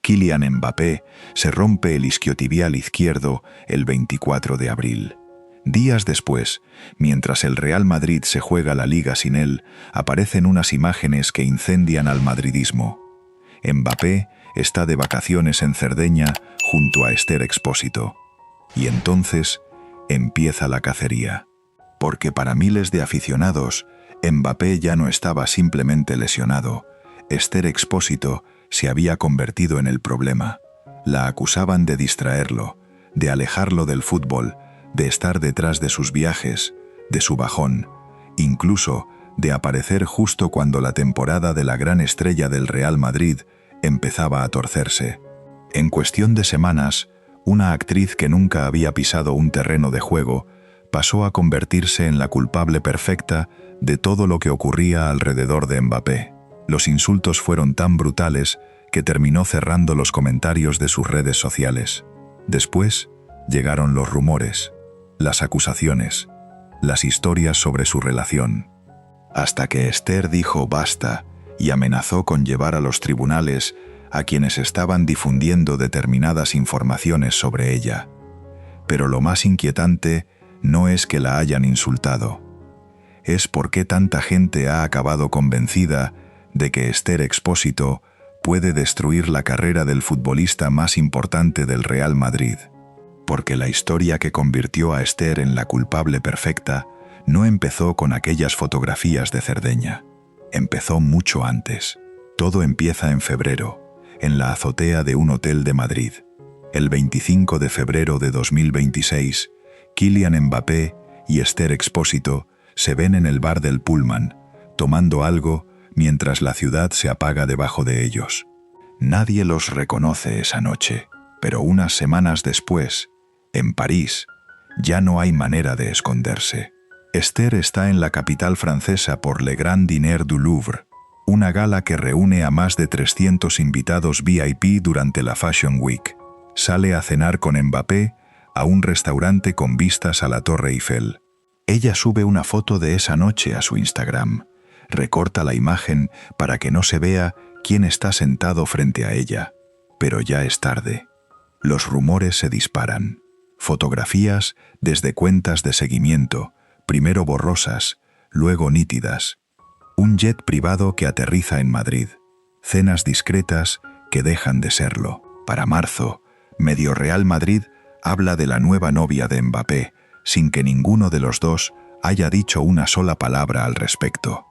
Kylian Mbappé se rompe el isquiotibial izquierdo el 24 de abril. Días después, mientras el Real Madrid se juega la Liga sin él, aparecen unas imágenes que incendian al madridismo. Mbappé está de vacaciones en Cerdeña junto a Esther Expósito. Y entonces empieza la cacería. Porque para miles de aficionados, Mbappé ya no estaba simplemente lesionado. Esther Expósito se había convertido en el problema. La acusaban de distraerlo, de alejarlo del fútbol, de estar detrás de sus viajes, de su bajón, incluso de aparecer justo cuando la temporada de la gran estrella del Real Madrid empezaba a torcerse. En cuestión de semanas, una actriz que nunca había pisado un terreno de juego pasó a convertirse en la culpable perfecta de todo lo que ocurría alrededor de Mbappé. Los insultos fueron tan brutales que terminó cerrando los comentarios de sus redes sociales. Después llegaron los rumores, las acusaciones, las historias sobre su relación. Hasta que Esther dijo basta y amenazó con llevar a los tribunales a quienes estaban difundiendo determinadas informaciones sobre ella. Pero lo más inquietante no es que la hayan insultado. Es por qué tanta gente ha acabado convencida de que Esther Expósito puede destruir la carrera del futbolista más importante del Real Madrid. Porque la historia que convirtió a Esther en la culpable perfecta no empezó con aquellas fotografías de Cerdeña. Empezó mucho antes. Todo empieza en febrero, en la azotea de un hotel de Madrid. El 25 de febrero de 2026, Kylian Mbappé y Esther Expósito se ven en el bar del Pullman, tomando algo mientras la ciudad se apaga debajo de ellos. Nadie los reconoce esa noche, pero unas semanas después, en París, ya no hay manera de esconderse. Esther está en la capital francesa por Le Grand Diner du Louvre, una gala que reúne a más de 300 invitados VIP durante la Fashion Week. Sale a cenar con Mbappé a un restaurante con vistas a la Torre Eiffel. Ella sube una foto de esa noche a su Instagram. Recorta la imagen para que no se vea quién está sentado frente a ella. Pero ya es tarde. Los rumores se disparan. Fotografías desde cuentas de seguimiento, primero borrosas, luego nítidas. Un jet privado que aterriza en Madrid. Cenas discretas que dejan de serlo. Para marzo, Medio Real Madrid habla de la nueva novia de Mbappé, sin que ninguno de los dos haya dicho una sola palabra al respecto.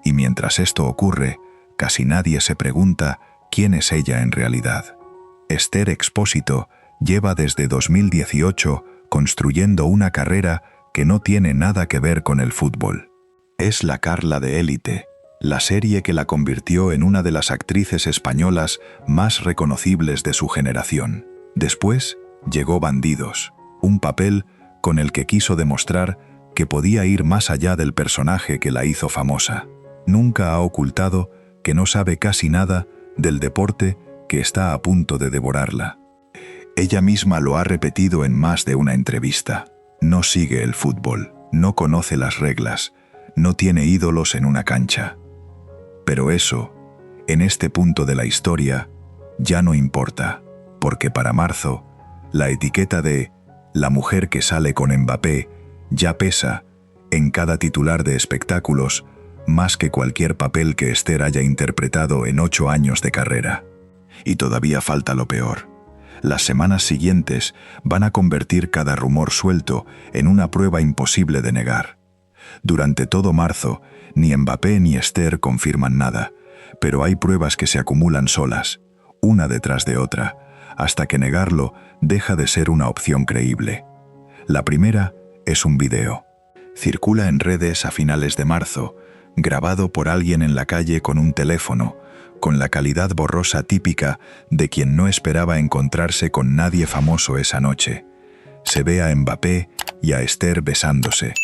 Y mientras esto ocurre, casi nadie se pregunta quién es ella en realidad. Esther Expósito lleva desde 2018 construyendo una carrera que no tiene nada que ver con el fútbol. Es la Carla de Élite, la serie que la convirtió en una de las actrices españolas más reconocibles de su generación. Después llegó Bandidos, un papel con el que quiso demostrar que podía ir más allá del personaje que la hizo famosa. Nunca ha ocultado que no sabe casi nada del deporte que está a punto de devorarla. Ella misma lo ha repetido en más de una entrevista. No sigue el fútbol, no conoce las reglas, no tiene ídolos en una cancha. Pero eso, en este punto de la historia, ya no importa, porque para marzo, la etiqueta de «la mujer que sale con Mbappé» ya pesa, en cada titular de espectáculos, más que cualquier papel que Esther haya interpretado en 8 años de carrera. Y todavía falta lo peor. Las semanas siguientes van a convertir cada rumor suelto en una prueba imposible de negar. Durante todo marzo, ni Mbappé ni Esther confirman nada, pero hay pruebas que se acumulan solas, una detrás de otra, hasta que negarlo deja de ser una opción creíble. La primera es un video. Circula en redes a finales de marzo, grabado por alguien en la calle con un teléfono, con la calidad borrosa típica de quien no esperaba encontrarse con nadie famoso esa noche. Se ve a Mbappé y a Esther besándose,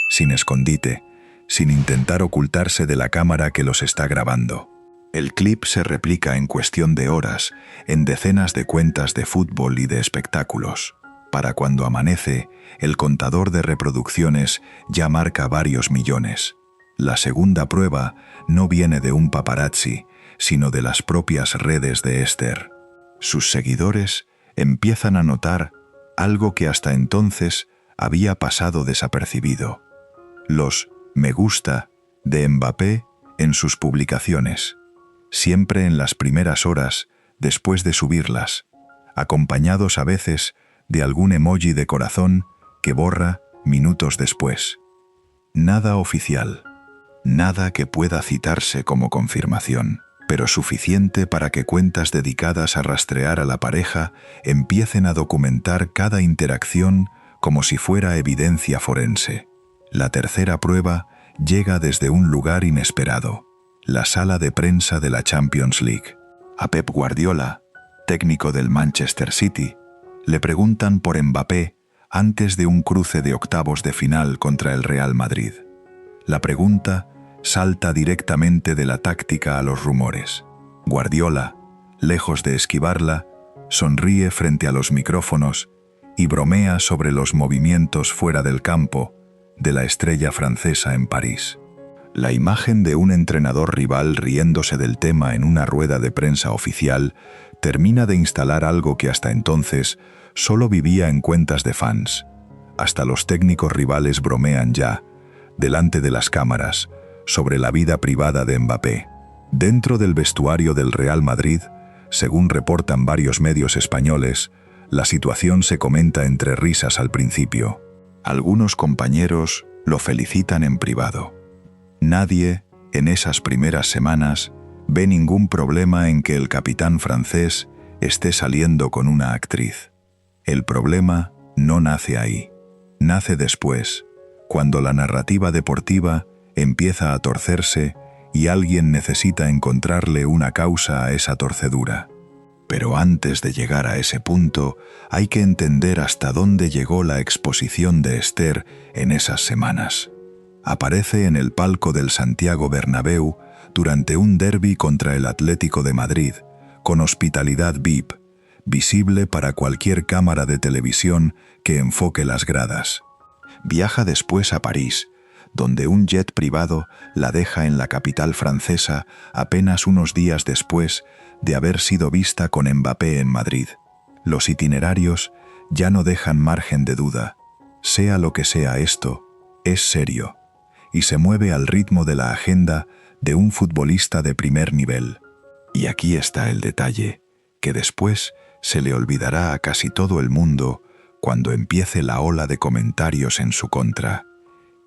sin escondite, sin intentar ocultarse de la cámara que los está grabando. El clip se replica en cuestión de horas en decenas de cuentas de fútbol y de espectáculos. Para cuando amanece, el contador de reproducciones ya marca varios millones. La segunda prueba no viene de un paparazzi, sino de las propias redes de Esther. Sus seguidores empiezan a notar algo que hasta entonces había pasado desapercibido: los me gusta de Mbappé en sus publicaciones, siempre en las primeras horas después de subirlas, acompañados a veces de algún emoji de corazón que borra minutos después. Nada oficial, nada que pueda citarse como confirmación, pero suficiente para que cuentas dedicadas a rastrear a la pareja empiecen a documentar cada interacción como si fuera evidencia forense. La tercera prueba llega desde un lugar inesperado: la sala de prensa de la Champions League. A Pep Guardiola, técnico del Manchester City, le preguntan por Mbappé antes de un cruce de octavos de final contra el Real Madrid. La pregunta salta directamente de la táctica a los rumores. Guardiola, lejos de esquivarla, sonríe frente a los micrófonos y bromea sobre los movimientos fuera del campo de la estrella francesa en París. La imagen de un entrenador rival riéndose del tema en una rueda de prensa oficial termina de instalar algo que hasta entonces solo vivía en cuentas de fans. Hasta los técnicos rivales bromean ya, delante de las cámaras, sobre la vida privada de Mbappé. Dentro del vestuario del Real Madrid, según reportan varios medios españoles, la situación se comenta entre risas al principio. Algunos compañeros lo felicitan en privado. Nadie, en esas primeras semanas, ve ningún problema en que el capitán francés esté saliendo con una actriz. El problema no nace ahí. Nace después, cuando la narrativa deportiva empieza a torcerse y alguien necesita encontrarle una causa a esa torcedura. Pero antes de llegar a ese punto, hay que entender hasta dónde llegó la exposición de Esther en esas semanas. Aparece en el palco del Santiago Bernabéu durante un derbi contra el Atlético de Madrid, con hospitalidad VIP, visible para cualquier cámara de televisión que enfoque las gradas. Viaja después a París, donde un jet privado la deja en la capital francesa apenas unos días después de haber sido vista con Mbappé en Madrid. Los itinerarios ya no dejan margen de duda. Sea lo que sea esto, es serio, y se mueve al ritmo de la agenda de un futbolista de primer nivel. Y aquí está el detalle, que después se le olvidará a casi todo el mundo cuando empiece la ola de comentarios en su contra.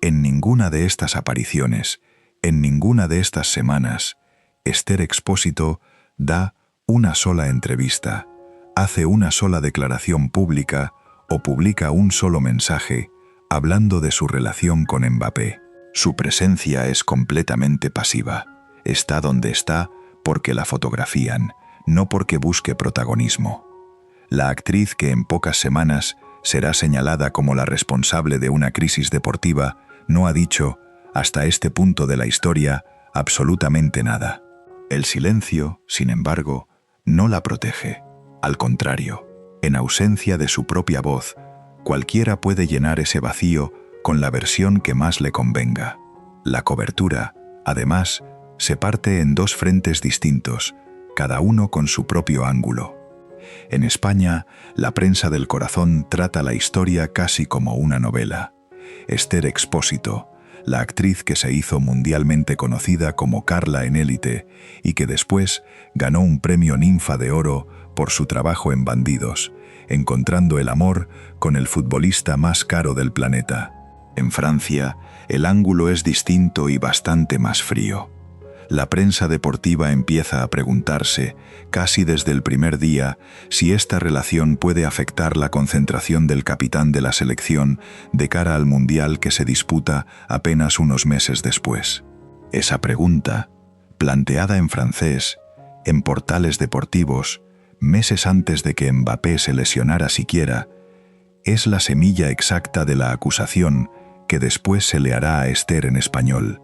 En ninguna de estas apariciones, en ninguna de estas semanas, Esther Expósito da una sola entrevista, hace una sola declaración pública o publica un solo mensaje hablando de su relación con Mbappé. Su presencia es completamente pasiva. Está donde está porque la fotografían, no porque busque protagonismo. La actriz que en pocas semanas será señalada como la responsable de una crisis deportiva no ha dicho, hasta este punto de la historia, absolutamente nada. El silencio, sin embargo, no la protege. Al contrario, en ausencia de su propia voz, cualquiera puede llenar ese vacío con la versión que más le convenga. La cobertura, además, se parte en dos frentes distintos, cada uno con su propio ángulo. En España, la prensa del corazón trata la historia casi como una novela. Esther Expósito, la actriz que se hizo mundialmente conocida como Carla en Élite y que después ganó un premio Ninfa de Oro por su trabajo en Bandidos, encontrando el amor con el futbolista más caro del planeta. En Francia, el ángulo es distinto y bastante más frío. La prensa deportiva empieza a preguntarse, casi desde el primer día, si esta relación puede afectar la concentración del capitán de la selección de cara al Mundial que se disputa apenas unos meses después. Esa pregunta, planteada en francés, en portales deportivos, meses antes de que Mbappé se lesionara siquiera, es la semilla exacta de la acusación que después se le hará a Esther en español.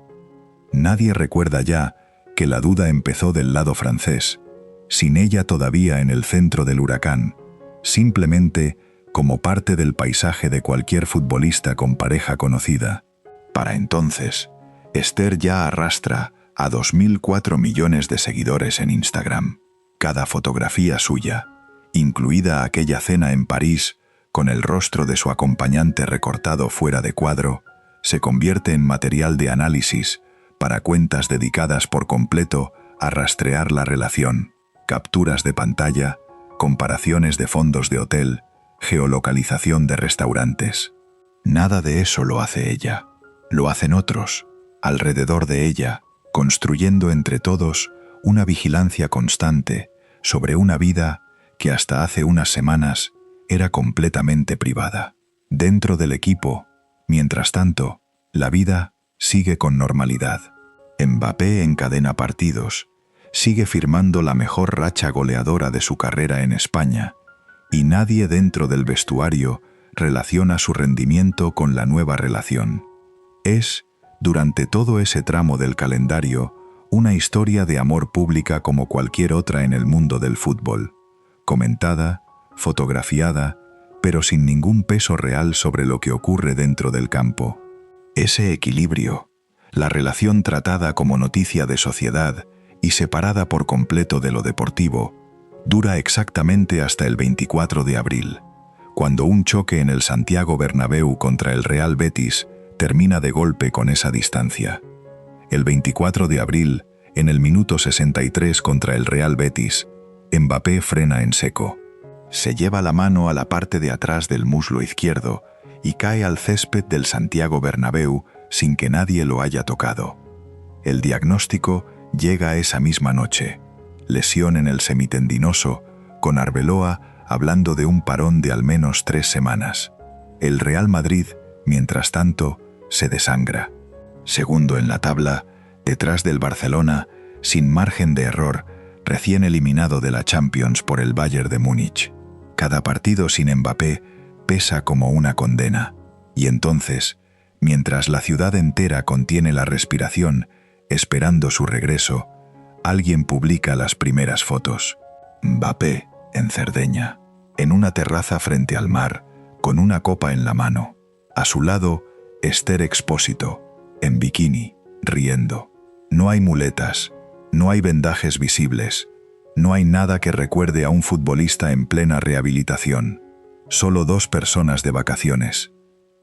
Nadie recuerda ya que la duda empezó del lado francés, sin ella todavía en el centro del huracán, simplemente como parte del paisaje de cualquier futbolista con pareja conocida. Para entonces, Esther ya arrastra a 2.004 millones de seguidores en Instagram. Cada fotografía suya, incluida aquella cena en París, con el rostro de su acompañante recortado fuera de cuadro, se convierte en material de análisis para cuentas dedicadas por completo a rastrear la relación, capturas de pantalla, comparaciones de fondos de hotel, geolocalización de restaurantes. Nada de eso lo hace ella. Lo hacen otros, alrededor de ella, construyendo entre todos una vigilancia constante sobre una vida que hasta hace unas semanas era completamente privada. Dentro del equipo, mientras tanto, la vida sigue con normalidad. Mbappé encadena partidos, sigue firmando la mejor racha goleadora de su carrera en España, y nadie dentro del vestuario relaciona su rendimiento con la nueva relación. Es, durante todo ese tramo del calendario, una historia de amor pública como cualquier otra en el mundo del fútbol, comentada, fotografiada, pero sin ningún peso real sobre lo que ocurre dentro del campo. Ese equilibrio, la relación tratada como noticia de sociedad y separada por completo de lo deportivo, dura exactamente hasta el 24 de abril, cuando un choque en el Santiago Bernabéu contra el Real Betis termina de golpe con esa distancia. El 24 de abril, en el minuto 63 contra el Real Betis, Mbappé frena en seco. Se lleva la mano a la parte de atrás del muslo izquierdo y cae al césped del Santiago Bernabéu sin que nadie lo haya tocado. El diagnóstico llega esa misma noche. Lesión en el semitendinoso, con Arbeloa hablando de un parón de al menos 3 semanas. El Real Madrid, mientras tanto, se desangra. Segundo en la tabla, detrás del Barcelona, sin margen de error, recién eliminado de la Champions por el Bayern de Múnich. Cada partido sin Mbappé pesa como una condena. Y entonces, mientras la ciudad entera contiene la respiración, esperando su regreso, alguien publica las primeras fotos. Mbappé, en Cerdeña, en una terraza frente al mar, con una copa en la mano. A su lado, Esther Expósito, en bikini, riendo. No hay muletas, no hay vendajes visibles, no hay nada que recuerde a un futbolista en plena rehabilitación. Solo 2 personas de vacaciones.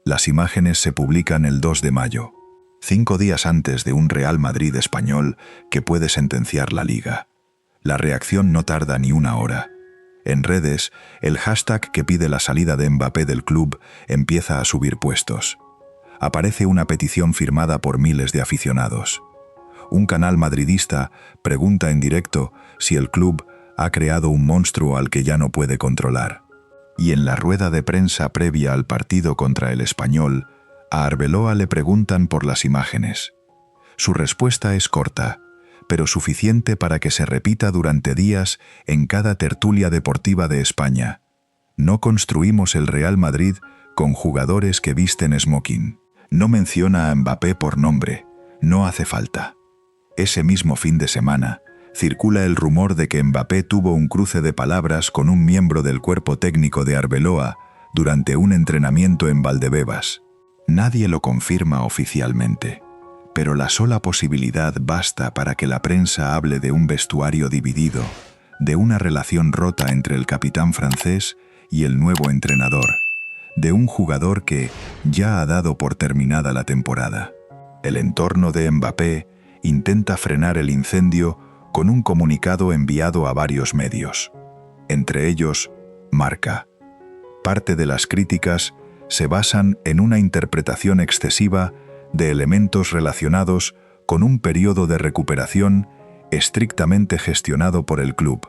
Las imágenes se publican el 2 de mayo, 5 días antes de un Real Madrid español que puede sentenciar la liga. La reacción no tarda ni una hora. En redes, el hashtag que pide la salida de Mbappé del club empieza a subir puestos. Aparece una petición firmada por miles de aficionados. Un canal madridista pregunta en directo si el club ha creado un monstruo al que ya no puede controlar. Y en la rueda de prensa previa al partido contra el Español, a Arbeloa le preguntan por las imágenes. Su respuesta es corta, pero suficiente para que se repita durante días en cada tertulia deportiva de España. No construimos el Real Madrid con jugadores que visten smoking. No menciona a Mbappé por nombre, no hace falta. Ese mismo fin de semana, circula el rumor de que Mbappé tuvo un cruce de palabras con un miembro del cuerpo técnico de Arbeloa durante un entrenamiento en Valdebebas. Nadie lo confirma oficialmente, pero la sola posibilidad basta para que la prensa hable de un vestuario dividido, de una relación rota entre el capitán francés y el nuevo entrenador, de un jugador que ya ha dado por terminada la temporada. El entorno de Mbappé intenta frenar el incendio con un comunicado enviado a varios medios, entre ellos Marca. Parte de las críticas se basan en una interpretación excesiva de elementos relacionados con un periodo de recuperación estrictamente gestionado por el club,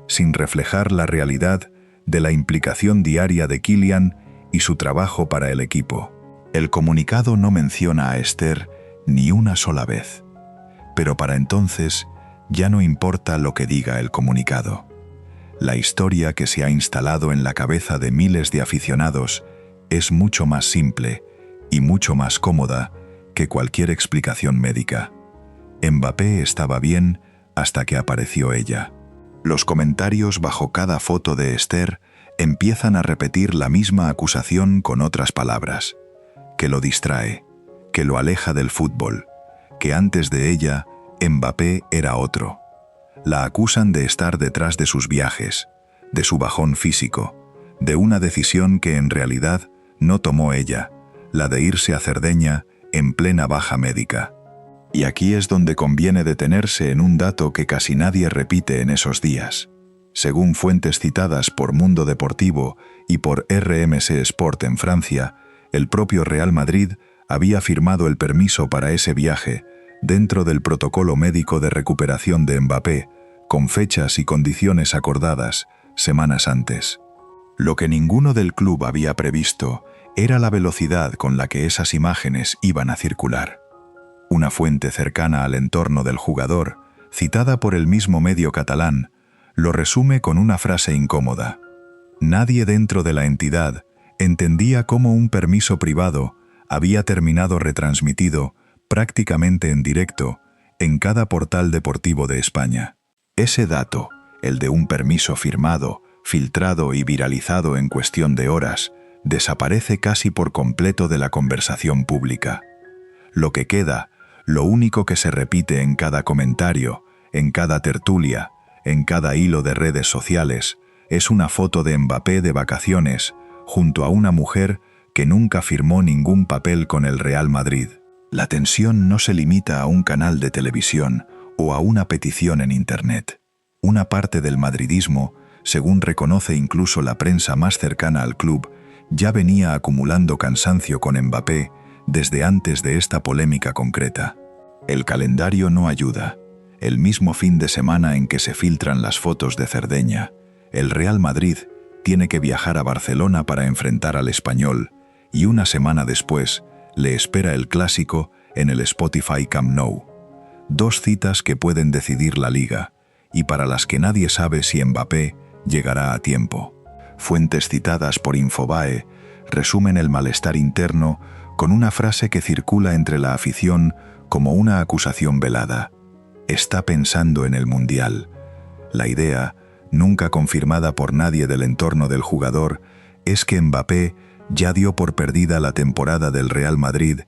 sin reflejar la realidad de la implicación diaria de Kylian y su trabajo para el equipo. El comunicado no menciona a Esther ni una sola vez, pero para entonces ya no importa lo que diga el comunicado. La historia que se ha instalado en la cabeza de miles de aficionados es mucho más simple y mucho más cómoda que cualquier explicación médica. Mbappé estaba bien hasta que apareció ella. Los comentarios bajo cada foto de Esther empiezan a repetir la misma acusación con otras palabras: que lo distrae, que lo aleja del fútbol, que antes de ella Mbappé era otro. La acusan de estar detrás de sus viajes, de su bajón físico, de una decisión que en realidad no tomó ella, la de irse a Cerdeña en plena baja médica. Y aquí es donde conviene detenerse en un dato que casi nadie repite en esos días. Según fuentes citadas por Mundo Deportivo y por RMC Sport en Francia, el propio Real Madrid había firmado el permiso para ese viaje dentro del protocolo médico de recuperación de Mbappé, con fechas y condiciones acordadas semanas antes. Lo que ninguno del club había previsto era la velocidad con la que esas imágenes iban a circular. Una fuente cercana al entorno del jugador, citada por el mismo medio catalán, lo resume con una frase incómoda. Nadie dentro de la entidad entendía cómo un permiso privado había terminado retransmitido prácticamente en directo en cada portal deportivo de España. Ese dato, el de un permiso firmado, filtrado y viralizado en cuestión de horas, desaparece casi por completo de la conversación pública. Lo que queda, lo único que se repite en cada comentario, en cada tertulia, en cada hilo de redes sociales, es una foto de Mbappé de vacaciones, junto a una mujer que nunca firmó ningún papel con el Real Madrid. La tensión no se limita a un canal de televisión o a una petición en Internet. Una parte del madridismo, según reconoce incluso la prensa más cercana al club, ya venía acumulando cansancio con Mbappé desde antes de esta polémica concreta. El calendario no ayuda. El mismo fin de semana en que se filtran las fotos de Cerdeña, el Real Madrid tiene que viajar a Barcelona para enfrentar al Español, y una semana después le espera el Clásico en el Spotify Camp Nou. Dos citas que pueden decidir la Liga, y para las que nadie sabe si Mbappé llegará a tiempo. Fuentes citadas por Infobae resumen el malestar interno con una frase que circula entre la afición como una acusación velada. Está pensando en el Mundial. La idea, nunca confirmada por nadie del entorno del jugador, es que Mbappé ya dio por perdida la temporada del Real Madrid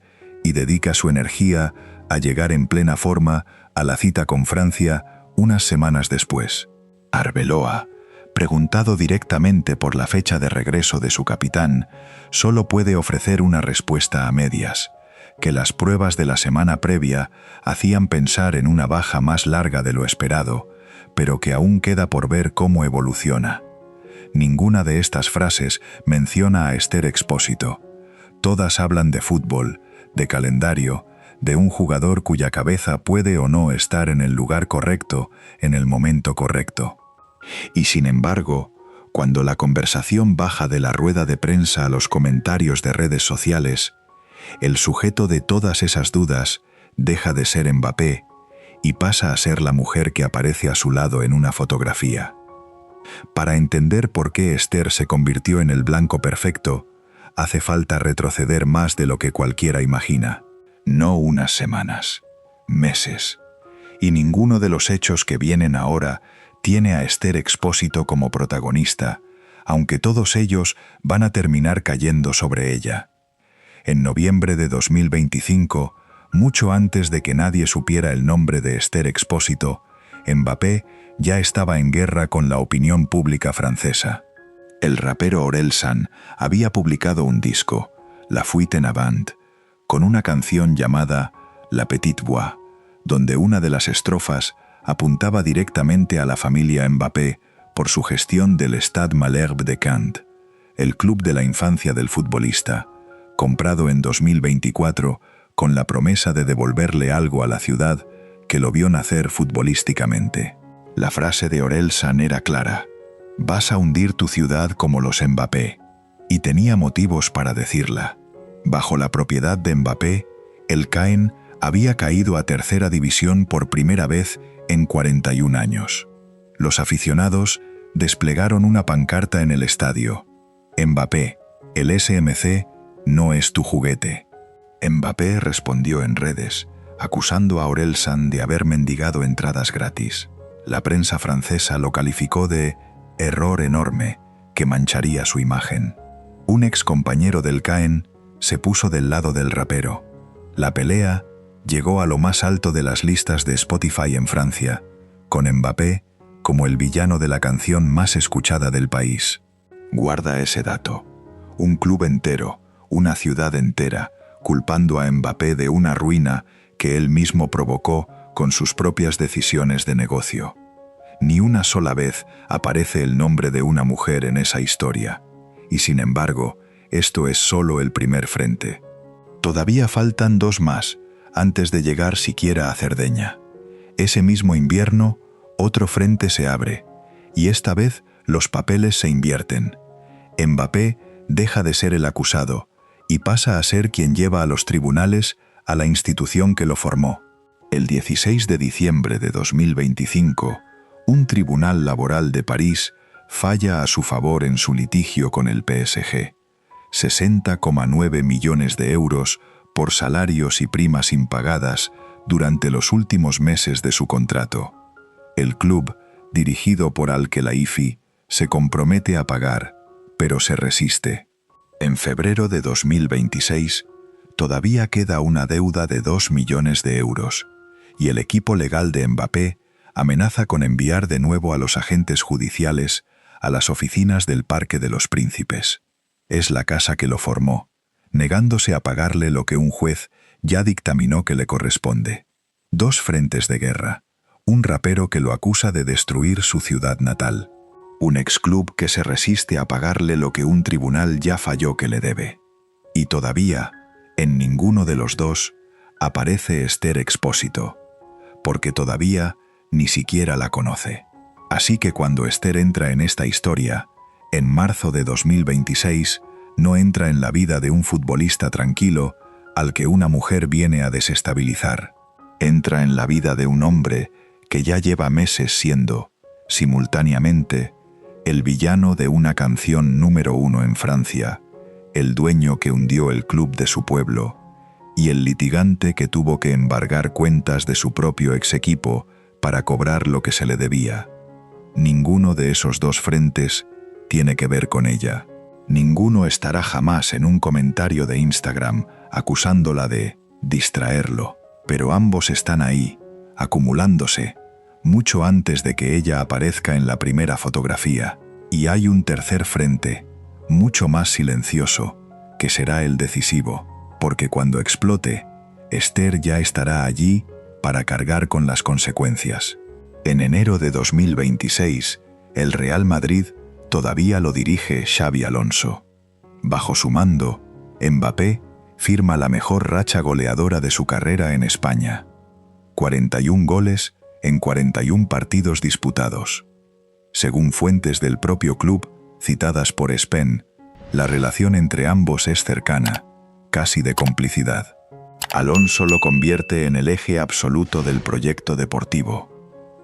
y dedica su energía a llegar en plena forma a la cita con Francia unas semanas después. Arbeloa, preguntado directamente por la fecha de regreso de su capitán, solo puede ofrecer una respuesta a medias, que las pruebas de la semana previa hacían pensar en una baja más larga de lo esperado, pero que aún queda por ver cómo evoluciona. Ninguna de estas frases menciona a Esther Expósito. Todas hablan de fútbol, de calendario, de un jugador cuya cabeza puede o no estar en el lugar correcto, en el momento correcto. Y sin embargo, cuando la conversación baja de la rueda de prensa a los comentarios de redes sociales, el sujeto de todas esas dudas deja de ser Mbappé y pasa a ser la mujer que aparece a su lado en una fotografía. Para entender por qué Esther se convirtió en el blanco perfecto, hace falta retroceder más de lo que cualquiera imagina. No unas semanas, meses. Y ninguno de los hechos que vienen ahora tiene a Esther Expósito como protagonista, aunque todos ellos van a terminar cayendo sobre ella. En noviembre de 2025, mucho antes de que nadie supiera el nombre de Esther Expósito, Mbappé ya estaba en guerra con la opinión pública francesa. El rapero Orelsan había publicado un disco, La Fuite en Avant, con una canción llamada La Petite Voix, donde una de las estrofas apuntaba directamente a la familia Mbappé por su gestión del Stade Malherbe de Caen, el club de la infancia del futbolista, comprado en 2024 con la promesa de devolverle algo a la ciudad que lo vio nacer futbolísticamente. La frase de Orelsan era clara: vas a hundir tu ciudad como los Mbappé, y tenía motivos para decirla. Bajo la propiedad de Mbappé, el Caen había caído a tercera división por primera vez en 41 años. Los aficionados desplegaron una pancarta en el estadio: Mbappé, el SMC no es tu juguete. Mbappé respondió en redes, acusando a Orelsan de haber mendigado entradas gratis. La prensa francesa lo calificó de error enorme que mancharía su imagen. Un ex compañero del Caen se puso del lado del rapero. La pelea llegó a lo más alto de las listas de Spotify en Francia, con Mbappé como el villano de la canción más escuchada del país. Guarda ese dato. Un club entero, una ciudad entera, culpando a Mbappé de una ruina que él mismo provocó con sus propias decisiones de negocio. Ni una sola vez aparece el nombre de una mujer en esa historia. Y sin embargo, esto es solo el primer frente. Todavía faltan 2 más, antes de llegar siquiera a Cerdeña. Ese mismo invierno, otro frente se abre, y esta vez los papeles se invierten. Mbappé deja de ser el acusado y pasa a ser quien lleva a los tribunales a la institución que lo formó. El 16 de diciembre de 2025, un tribunal laboral de París falla a su favor en su litigio con el PSG. 60,9 millones de euros por salarios y primas impagadas durante los últimos meses de su contrato. El club, dirigido por Al-Khelaifi, se compromete a pagar, pero se resiste. En febrero de 2026, todavía queda una deuda de 2 millones de euros, y el equipo legal de Mbappé amenaza con enviar de nuevo a los agentes judiciales a las oficinas del Parque de los Príncipes. Es la casa que lo formó, negándose a pagarle lo que un juez ya dictaminó que le corresponde. 2 frentes de guerra, un rapero que lo acusa de destruir su ciudad natal, un exclub que se resiste a pagarle lo que un tribunal ya falló que le debe. Y todavía, en ninguno de los dos, aparece Esther Expósito, porque todavía ni siquiera la conoce. Así que cuando Esther entra en esta historia, en marzo de 2026, no entra en la vida de un futbolista tranquilo al que una mujer viene a desestabilizar. Entra en la vida de un hombre que ya lleva meses siendo, simultáneamente, el villano de una canción número 1 en Francia, el dueño que hundió el club de su pueblo y el litigante que tuvo que embargar cuentas de su propio ex equipo para cobrar lo que se le debía. Ninguno de esos 2 frentes tiene que ver con ella. Ninguno estará jamás en un comentario de Instagram acusándola de distraerlo, pero ambos están ahí, acumulándose, mucho antes de que ella aparezca en la primera fotografía. Y hay un tercer frente, mucho más silencioso, que será el decisivo, porque cuando explote, Esther ya estará allí para cargar con las consecuencias. En enero de 2026, el Real Madrid todavía lo dirige Xabi Alonso. Bajo su mando, Mbappé firma la mejor racha goleadora de su carrera en España. 41 goles en 41 partidos disputados. Según fuentes del propio club, citadas por ESPN, la relación entre ambos es cercana, casi de complicidad. Alonso lo convierte en el eje absoluto del proyecto deportivo.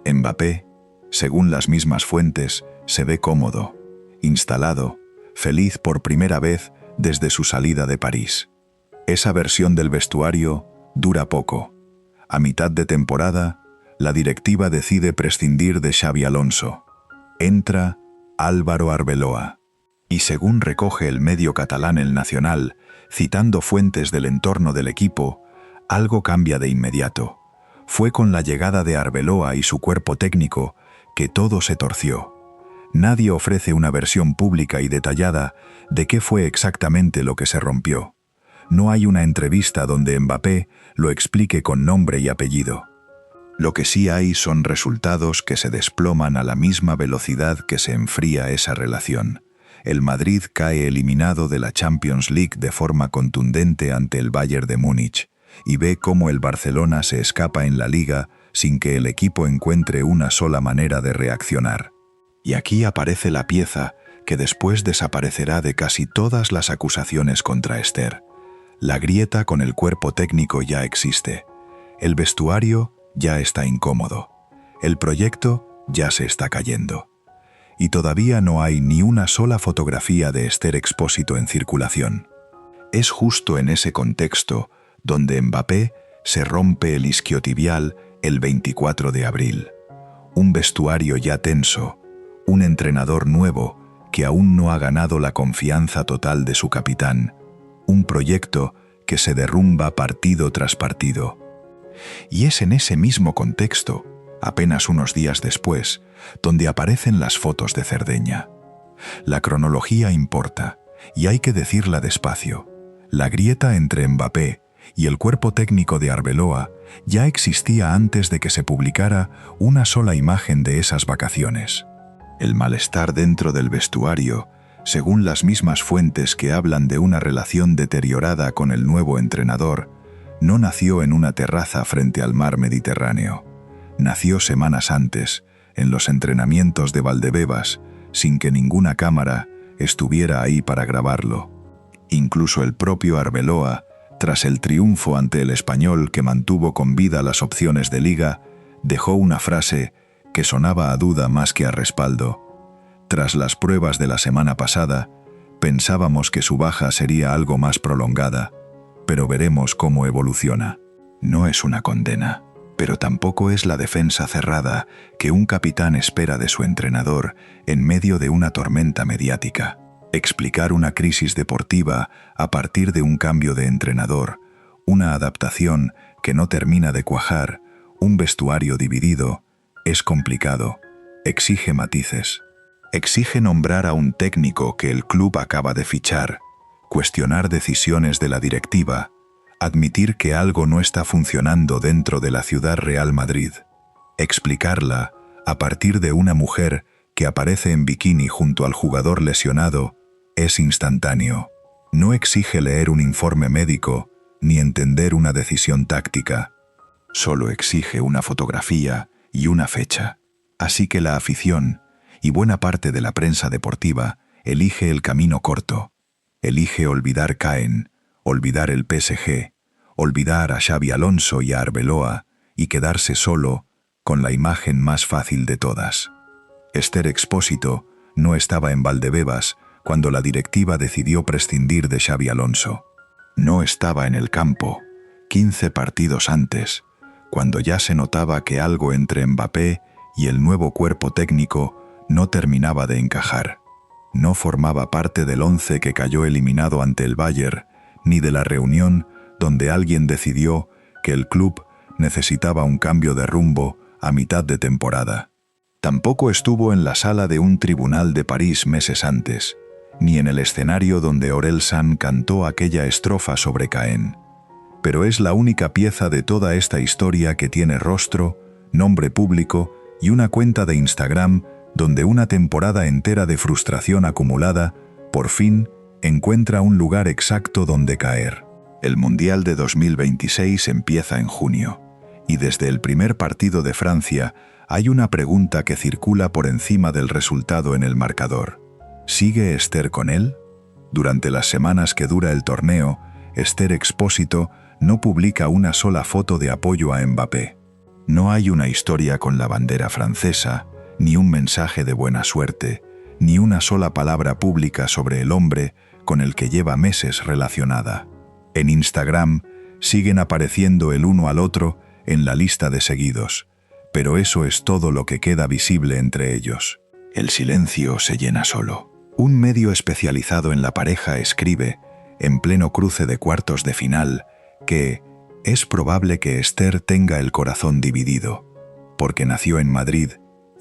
Mbappé, según las mismas fuentes, se ve cómodo, instalado, feliz por primera vez desde su salida de París. Esa versión del vestuario dura poco. A mitad de temporada, la directiva decide prescindir de Xabi Alonso. Entra Álvaro Arbeloa. Y según recoge el medio catalán El Nacional, citando fuentes del entorno del equipo, algo cambia de inmediato. Fue con la llegada de Arbeloa y su cuerpo técnico que todo se torció. Nadie ofrece una versión pública y detallada de qué fue exactamente lo que se rompió. No hay una entrevista donde Mbappé lo explique con nombre y apellido. Lo que sí hay son resultados que se desploman a la misma velocidad que se enfría esa relación. El Madrid cae eliminado de la Champions League de forma contundente ante el Bayern de Múnich y ve cómo el Barcelona se escapa en la Liga sin que el equipo encuentre una sola manera de reaccionar. Y aquí aparece la pieza que después desaparecerá de casi todas las acusaciones contra Esther. La grieta con el cuerpo técnico ya existe. El vestuario ya está incómodo. El proyecto ya se está cayendo. Y todavía no hay ni una sola fotografía de Esther Expósito en circulación. Es justo en ese contexto donde Mbappé se rompe el isquiotibial el 24 de abril. Un vestuario ya tenso, un entrenador nuevo que aún no ha ganado la confianza total de su capitán, un proyecto que se derrumba partido tras partido. Y es en ese mismo contexto, apenas unos días después, donde aparecen las fotos de Cerdeña. La cronología importa, y hay que decirla despacio. La grieta entre Mbappé y el cuerpo técnico de Arbeloa ya existía antes de que se publicara una sola imagen de esas vacaciones. El malestar dentro del vestuario, según las mismas fuentes que hablan de una relación deteriorada con el nuevo entrenador, no nació en una terraza frente al mar Mediterráneo. Nació semanas antes, en los entrenamientos de Valdebebas, sin que ninguna cámara estuviera ahí para grabarlo. Incluso el propio Arbeloa, tras el triunfo ante el Español que mantuvo con vida las opciones de liga, dejó una frase que sonaba a duda más que a respaldo. Tras las pruebas de la semana pasada, pensábamos que su baja sería algo más prolongada, pero veremos cómo evoluciona. No es una condena, pero tampoco es la defensa cerrada que un capitán espera de su entrenador en medio de una tormenta mediática. Explicar una crisis deportiva a partir de un cambio de entrenador, una adaptación que no termina de cuajar, un vestuario dividido, es complicado, exige matices. Exige nombrar a un técnico que el club acaba de fichar, cuestionar decisiones de la directiva, admitir que algo no está funcionando dentro de la ciudad Real Madrid, explicarla a partir de una mujer que aparece en bikini junto al jugador lesionado, es instantáneo. No exige leer un informe médico ni entender una decisión táctica. Solo exige una fotografía y una fecha. Así que la afición y buena parte de la prensa deportiva elige el camino corto. Elige olvidar Caen, olvidar el PSG, olvidar a Xabi Alonso y a Arbeloa y quedarse solo con la imagen más fácil de todas. Ester Expósito no estaba en Valdebebas cuando la directiva decidió prescindir de Xabi Alonso. No estaba en el campo 15 partidos antes, cuando ya se notaba que algo entre Mbappé y el nuevo cuerpo técnico no terminaba de encajar. No formaba parte del 11 que cayó eliminado ante el Bayern, ni de la reunión donde alguien decidió que el club necesitaba un cambio de rumbo a mitad de temporada. Tampoco estuvo en la sala de un tribunal de París meses antes, ni en el escenario donde Orelsan cantó aquella estrofa sobre Caen. Pero es la única pieza de toda esta historia que tiene rostro, nombre público y una cuenta de Instagram donde una temporada entera de frustración acumulada, por fin, encuentra un lugar exacto donde caer. El Mundial de 2026 empieza en junio, y desde el primer partido de Francia hay una pregunta que circula por encima del resultado en el marcador. ¿Sigue Ester con él? Durante las semanas que dura el torneo, Ester Expósito no publica una sola foto de apoyo a Mbappé. No hay una historia con la bandera francesa, ni un mensaje de buena suerte, ni una sola palabra pública sobre el hombre con el que lleva meses relacionada. En Instagram siguen apareciendo el uno al otro en la lista de seguidos, pero eso es todo lo que queda visible entre ellos. El silencio se llena solo. Un medio especializado en la pareja escribe, en pleno cruce de cuartos de final, que es probable que Ester tenga el corazón dividido, porque nació en Madrid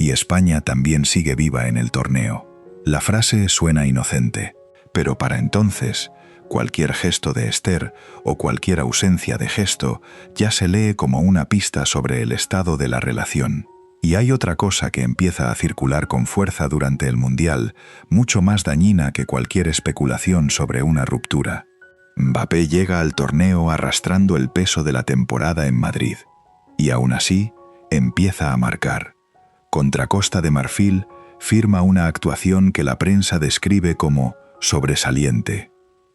y España también sigue viva en el torneo. La frase suena inocente, pero para entonces, cualquier gesto de Ester o cualquier ausencia de gesto ya se lee como una pista sobre el estado de la relación. Y hay otra cosa que empieza a circular con fuerza durante el Mundial, mucho más dañina que cualquier especulación sobre una ruptura. Mbappé llega al torneo arrastrando el peso de la temporada en Madrid, y aún así empieza a marcar. Contra Costa de Marfil firma una actuación que la prensa describe como sobresaliente.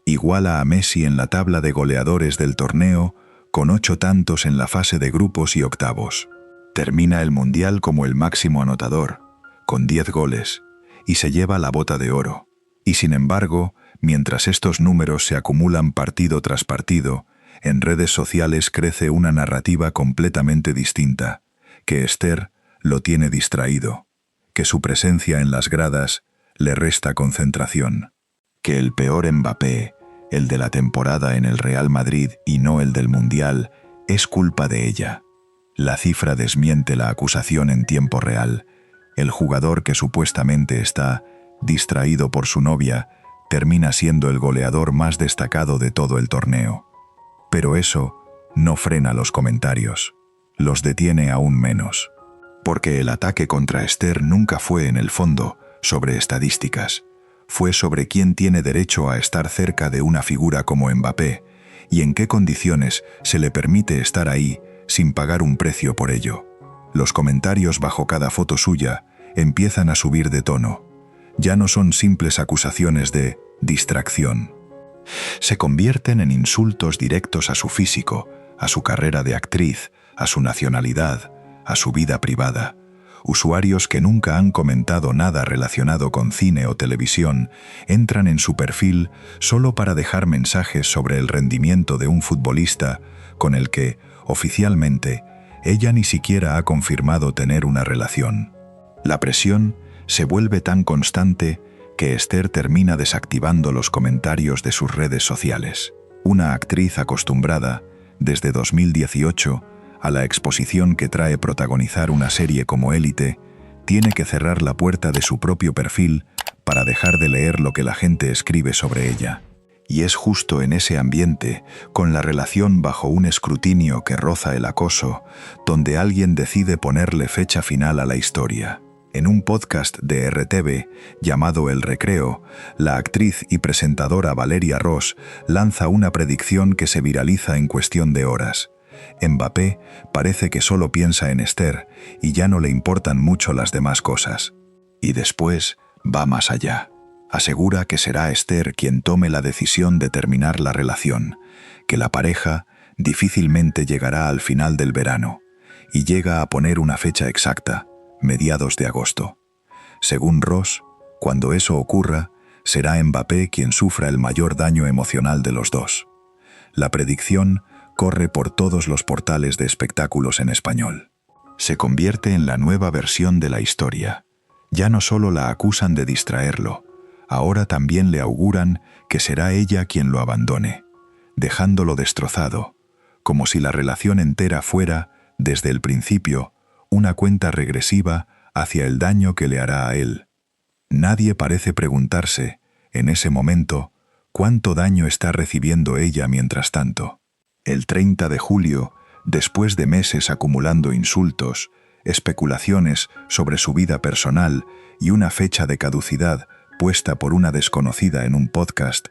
Iguala a Messi en la tabla de goleadores del torneo, con 8 tantos en la fase de grupos y octavos. Termina el Mundial como el máximo anotador, con 10 goles, y se lleva la Bota de Oro. Y sin embargo, mientras estos números se acumulan partido tras partido, en redes sociales crece una narrativa completamente distinta, que Ester lo tiene distraído, que su presencia en las gradas le resta concentración, que el peor Mbappé, el de la temporada en el Real Madrid y no el del Mundial, es culpa de ella. La cifra desmiente la acusación en tiempo real. El jugador que supuestamente está distraído por su novia termina siendo el goleador más destacado de todo el torneo. Pero eso no frena los comentarios. Los detiene aún menos. Porque el ataque contra Esther nunca fue, en el fondo, sobre estadísticas. Fue sobre quién tiene derecho a estar cerca de una figura como Mbappé y en qué condiciones se le permite estar ahí sin pagar un precio por ello. Los comentarios bajo cada foto suya empiezan a subir de tono. Ya no son simples acusaciones de distracción. Se convierten en insultos directos a su físico, a su carrera de actriz, a su nacionalidad, a su vida privada. Usuarios que nunca han comentado nada relacionado con cine o televisión entran en su perfil solo para dejar mensajes sobre el rendimiento de un futbolista con el que, oficialmente, ella ni siquiera ha confirmado tener una relación. La presión se vuelve tan constante que Esther termina desactivando los comentarios de sus redes sociales. Una actriz acostumbrada, desde 2018, a la exposición que trae protagonizar una serie como Élite, tiene que cerrar la puerta de su propio perfil para dejar de leer lo que la gente escribe sobre ella. Y es justo en ese ambiente, con la relación bajo un escrutinio que roza el acoso, donde alguien decide ponerle fecha final a la historia. En un podcast de RTV llamado El Recreo, la actriz y presentadora Valeria Ross lanza una predicción que se viraliza en cuestión de horas. Mbappé parece que solo piensa en Esther y ya no le importan mucho las demás cosas. Y después va más allá. Asegura que será Esther quien tome la decisión de terminar la relación, que la pareja difícilmente llegará al final del verano, y llega a poner una fecha exacta, mediados de agosto. Según Ross, cuando eso ocurra, será Mbappé quien sufra el mayor daño emocional de los dos. La predicción corre por todos los portales de espectáculos en español. Se convierte en la nueva versión de la historia. Ya no solo la acusan de distraerlo, ahora también le auguran que será ella quien lo abandone, dejándolo destrozado, como si la relación entera fuera, desde el principio, una cuenta regresiva hacia el daño que le hará a él. Nadie parece preguntarse, en ese momento, cuánto daño está recibiendo ella mientras tanto. El 30 de julio, después de meses acumulando insultos, especulaciones sobre su vida personal y una fecha de caducidad puesta por una desconocida en un podcast,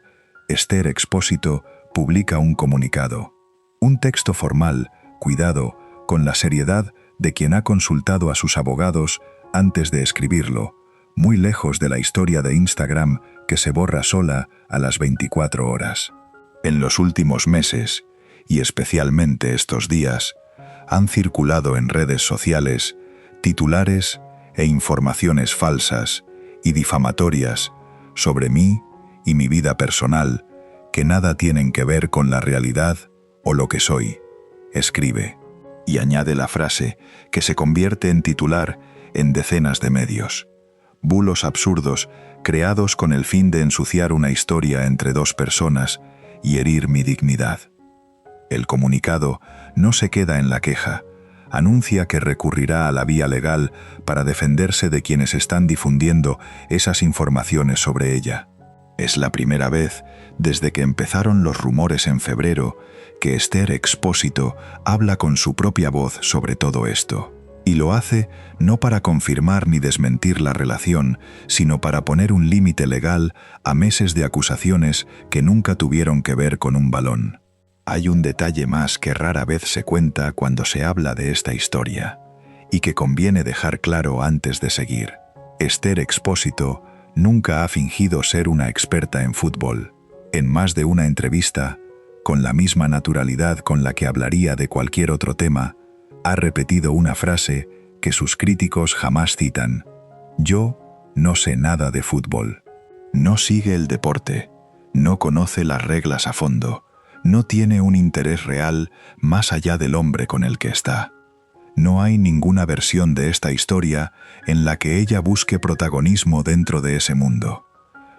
Esther Expósito publica un comunicado. Un texto formal, cuidado, con la seriedad de quien ha consultado a sus abogados antes de escribirlo, muy lejos de la historia de Instagram que se borra sola a las 24 horas. En los últimos meses, y especialmente estos días, han circulado en redes sociales titulares e informaciones falsas y difamatorias sobre mí y mi vida personal que nada tienen que ver con la realidad o lo que soy, escribe, y añade la frase que se convierte en titular en decenas de medios. Bulos absurdos creados con el fin de ensuciar una historia entre dos personas y herir mi dignidad. El comunicado no se queda en la queja, anuncia que recurrirá a la vía legal para defenderse de quienes están difundiendo esas informaciones sobre ella. Es la primera vez, desde que empezaron los rumores en febrero, que Esther Expósito habla con su propia voz sobre todo esto. Y lo hace no para confirmar ni desmentir la relación, sino para poner un límite legal a meses de acusaciones que nunca tuvieron que ver con un balón. Hay un detalle más que rara vez se cuenta cuando se habla de esta historia, y que conviene dejar claro antes de seguir. Esther Expósito nunca ha fingido ser una experta en fútbol. En más de una entrevista, con la misma naturalidad con la que hablaría de cualquier otro tema, ha repetido una frase que sus críticos jamás citan: «Yo no sé nada de fútbol». No sigue el deporte, no conoce las reglas a fondo, no tiene un interés real más allá del hombre con el que está. No hay ninguna versión de esta historia en la que ella busque protagonismo dentro de ese mundo.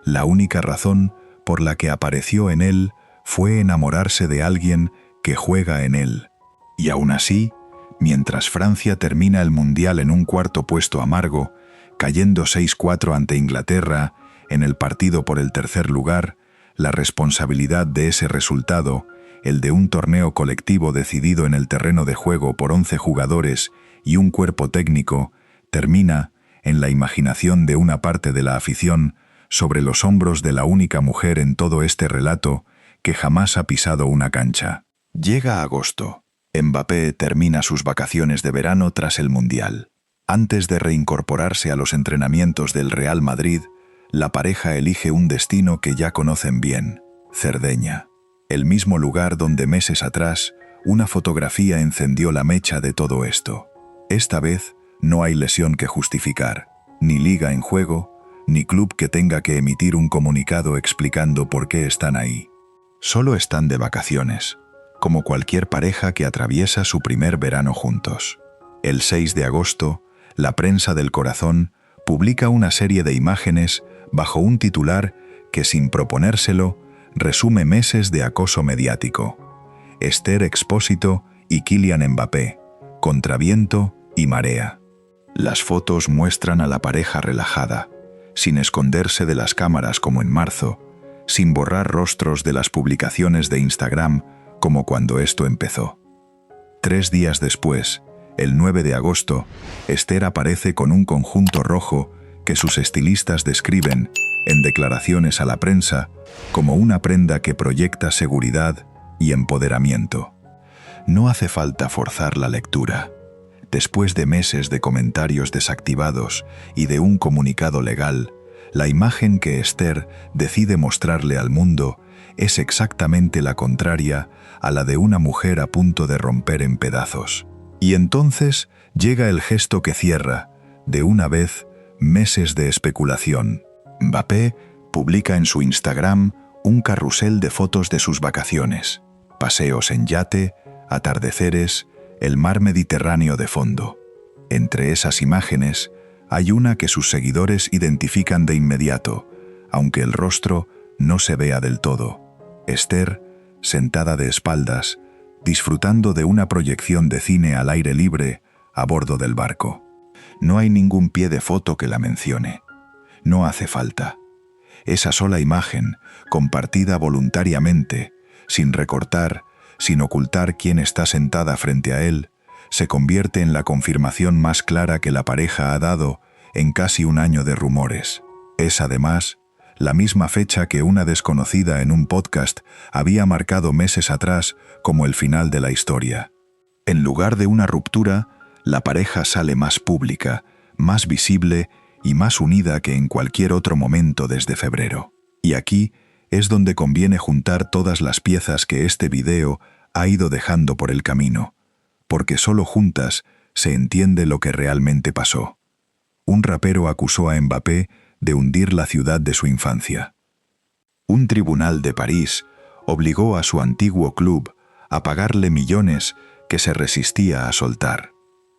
La única razón por la que apareció en él fue enamorarse de alguien que juega en él. Y aún así, Mientras Francia termina el Mundial en un cuarto puesto amargo, cayendo 6-4 ante Inglaterra en el partido por el tercer lugar, la responsabilidad de ese resultado, el de un torneo colectivo decidido en el terreno de juego por 11 jugadores y un cuerpo técnico, termina, en la imaginación de una parte de la afición, sobre los hombros de la única mujer en todo este relato que jamás ha pisado una cancha. Llega agosto. Mbappé termina sus vacaciones de verano tras el Mundial. Antes de reincorporarse a los entrenamientos del Real Madrid, la pareja elige un destino que ya conocen bien: Cerdeña. El mismo lugar donde meses atrás una fotografía encendió la mecha de todo esto. Esta vez no hay lesión que justificar, ni liga en juego, ni club que tenga que emitir un comunicado explicando por qué están ahí. Solo están de vacaciones, como cualquier pareja que atraviesa su primer verano juntos. El 6 de agosto, la prensa del corazón publica una serie de imágenes bajo un titular que, sin proponérselo, resume meses de acoso mediático. Esther Expósito y Kylian Mbappé, contra viento y marea. Las fotos muestran a la pareja relajada, sin esconderse de las cámaras como en marzo, sin borrar rostros de las publicaciones de Instagram como cuando esto empezó. 3 días después, el 9 de agosto, Esther aparece con un conjunto rojo que sus estilistas describen, en declaraciones a la prensa, como una prenda que proyecta seguridad y empoderamiento. No hace falta forzar la lectura. Después de meses de comentarios desactivados y de un comunicado legal, la imagen que Esther decide mostrarle al mundo es exactamente la contraria a la de una mujer a punto de romper en pedazos. Y entonces llega el gesto que cierra, de una vez, meses de especulación. Mbappé publica en su Instagram un carrusel de fotos de sus vacaciones, paseos en yate, atardeceres, el mar Mediterráneo de fondo. Entre esas imágenes hay una que sus seguidores identifican de inmediato, aunque el rostro no se vea del todo. Esther, sentada de espaldas, disfrutando de una proyección de cine al aire libre a bordo del barco. No hay ningún pie de foto que la mencione. No hace falta. Esa sola imagen, compartida voluntariamente, sin recortar, sin ocultar quién está sentada frente a él, se convierte en la confirmación más clara que la pareja ha dado en casi un año de rumores. Es además la misma fecha que una desconocida en un podcast había marcado meses atrás como el final de la historia. En lugar de una ruptura, la pareja sale más pública, más visible y más unida que en cualquier otro momento desde febrero. Y aquí es donde conviene juntar todas las piezas que este video ha ido dejando por el camino, porque solo juntas se entiende lo que realmente pasó. Un rapero acusó a Mbappé de hundir la ciudad de su infancia. Un tribunal de París obligó a su antiguo club a pagarle millones que se resistía a soltar.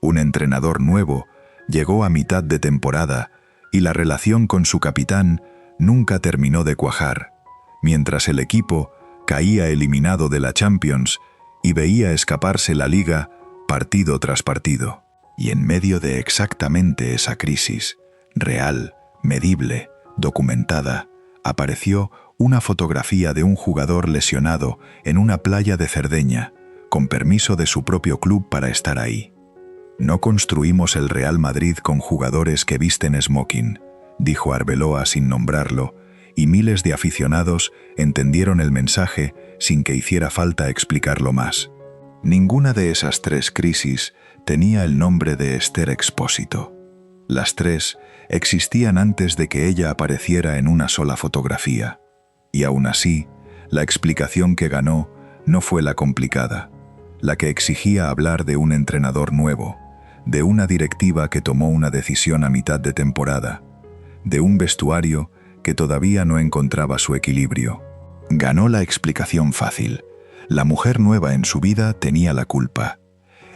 Un entrenador nuevo llegó a mitad de temporada y la relación con su capitán nunca terminó de cuajar, mientras el equipo caía eliminado de la Champions y veía escaparse la Liga partido tras partido. Y en medio de exactamente esa crisis, real, medible, documentada, apareció una fotografía de un jugador lesionado en una playa de Cerdeña, con permiso de su propio club para estar ahí. «No construimos el Real Madrid con jugadores que visten smoking», dijo Arbeloa sin nombrarlo, y miles de aficionados entendieron el mensaje sin que hiciera falta explicarlo más. Ninguna de esas 3 crisis tenía el nombre de Esther Expósito. Las 3 existían antes de que ella apareciera en una sola fotografía. Y aún así, la explicación que ganó no fue la complicada, la que exigía hablar de un entrenador nuevo, de una directiva que tomó una decisión a mitad de temporada, de un vestuario que todavía no encontraba su equilibrio. Ganó la explicación fácil. La mujer nueva en su vida tenía la culpa.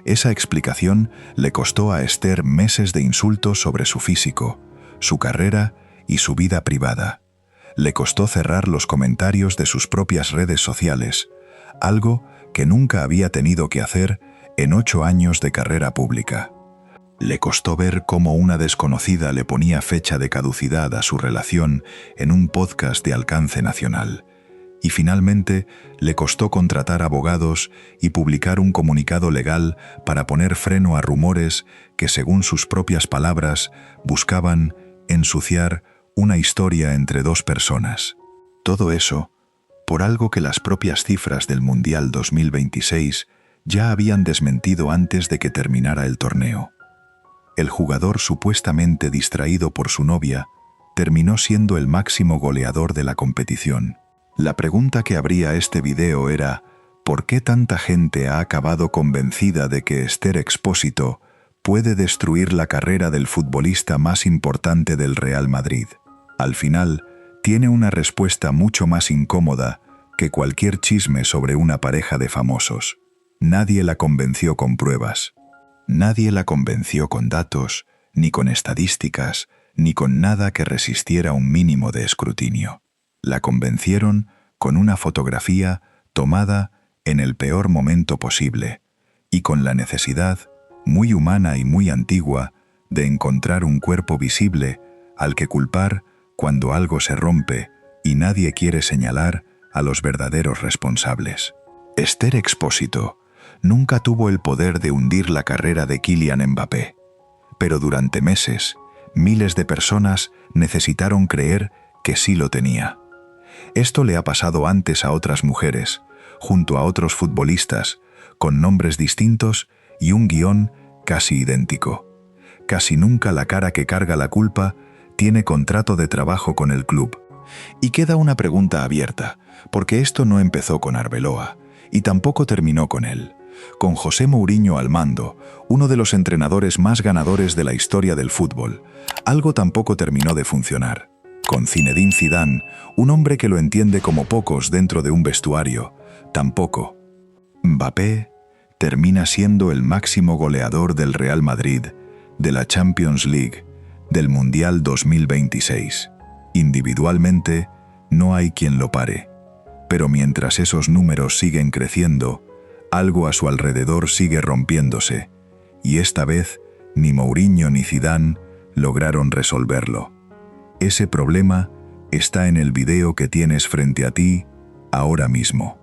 Esa explicación le costó a Esther meses de insultos sobre su físico, su carrera y su vida privada. Le costó cerrar los comentarios de sus propias redes sociales, algo que nunca había tenido que hacer en 8 años de carrera pública. Le costó ver cómo una desconocida le ponía fecha de caducidad a su relación en un podcast de alcance nacional. Y finalmente le costó contratar abogados y publicar un comunicado legal para poner freno a rumores que, según sus propias palabras, buscaban ensuciar una historia entre 2 personas. Todo eso por algo que las propias cifras del Mundial 2026 ya habían desmentido antes de que terminara el torneo. El jugador supuestamente distraído por su novia terminó siendo el máximo goleador de la competición. La pregunta que abría este video era: ¿por qué tanta gente ha acabado convencida de que Esther Expósito puede destruir la carrera del futbolista más importante del Real Madrid? Al final, tiene una respuesta mucho más incómoda que cualquier chisme sobre una pareja de famosos. Nadie la convenció con pruebas. Nadie la convenció con datos, ni con estadísticas, ni con nada que resistiera un mínimo de escrutinio. La convencieron con una fotografía tomada en el peor momento posible y con la necesidad, muy humana y muy antigua, de encontrar un cuerpo visible al que culpar cuando algo se rompe y nadie quiere señalar a los verdaderos responsables. Esther Expósito nunca tuvo el poder de hundir la carrera de Kylian Mbappé, pero durante meses, miles de personas necesitaron creer que sí lo tenía. Esto le ha pasado antes a otras mujeres, junto a otros futbolistas, con nombres distintos y un guión casi idéntico. Casi nunca la cara que carga la culpa tiene contrato de trabajo con el club. Y queda una pregunta abierta, porque esto no empezó con Arbeloa, y tampoco terminó con él. Con José Mourinho al mando, uno de los entrenadores más ganadores de la historia del fútbol, algo tampoco terminó de funcionar. Con Zinedine Zidane, un hombre que lo entiende como pocos dentro de un vestuario, tampoco. Mbappé termina siendo el máximo goleador del Real Madrid, de la Champions League, del Mundial 2026. Individualmente, no hay quien lo pare. Pero mientras esos números siguen creciendo, algo a su alrededor sigue rompiéndose, y esta vez ni Mourinho ni Zidane lograron resolverlo. Ese problema está en el video que tienes frente a ti ahora mismo.